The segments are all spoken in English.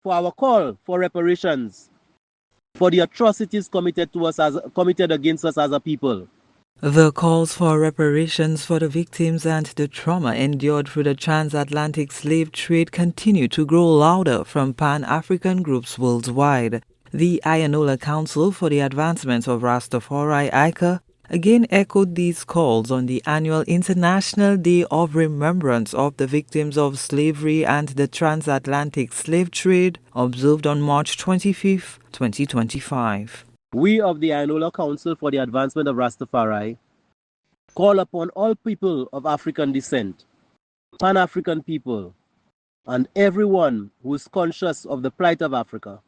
for our call for reparations for the atrocities committed against us as a people. The calls for reparations for the victims and the trauma endured through the transatlantic slave trade continue to grow louder from Pan-African groups worldwide. The Iyanola Council for the Advancement of Rastafari, Icar, again echoed these calls on the annual International Day of Remembrance of the Victims of Slavery and the Transatlantic Slave Trade, observed on March 25, 2025. We of the Iyanola Council for the Advancement of Rastafari call upon all people of African descent, Pan-African people, and everyone who is conscious of the plight of Africa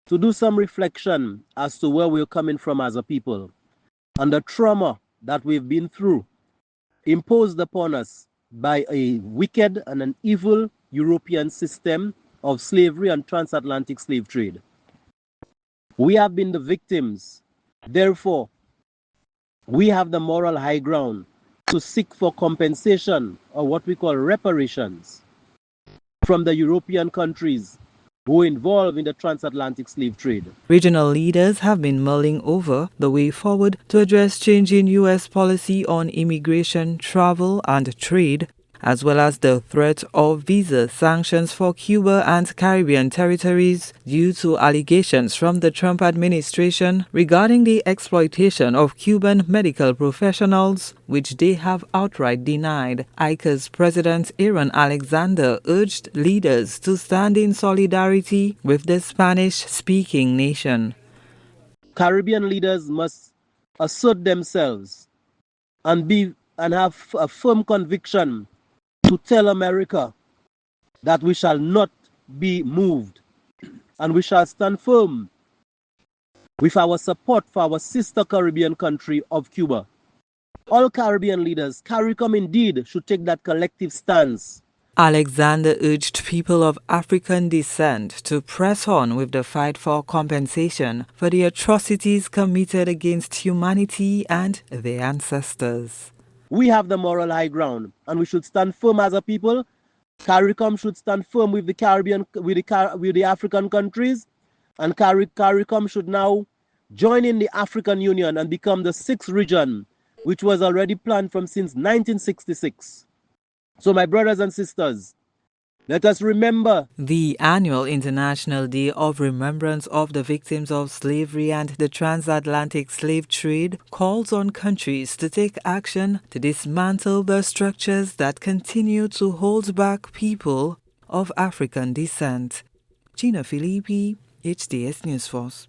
to do some reflection as to where we're coming from as a people and the trauma that we've been through, imposed upon us by a wicked and an evil European system of slavery and transatlantic slave trade. We have been the victims. Therefore, we have the moral high ground to seek for compensation, or what we call reparations, from the European countries who are involved in the transatlantic slave trade. Regional leaders have been mulling over the way forward to address changing U.S. policy on immigration, travel, and trade, as well as the threat of visa sanctions for Cuba and Caribbean territories due to allegations from the Trump administration regarding the exploitation of Cuban medical professionals, which they have outright denied. Icar's President Aaron Alexander urged leaders to stand in solidarity with the Spanish-speaking nation. Caribbean leaders must assert themselves and have a firm conviction to tell America that we shall not be moved, and we shall stand firm with our support for our sister Caribbean country of Cuba. All Caribbean leaders, CARICOM indeed, should take that collective stance. Alexander urged people of African descent to press on with the fight for compensation for the atrocities committed against humanity and their ancestors. We have the moral high ground, and we should stand firm as a people. CARICOM should stand firm with the Caribbean, with the African countries, and CARICOM should now join in the African Union and become the 6th region, which was already planned since 1966. So, my brothers and sisters, let us remember the annual International Day of Remembrance of the Victims of Slavery and the Transatlantic Slave Trade calls on countries to take action to dismantle the structures that continue to hold back people of African descent. Gina Filippi, HDS News Force.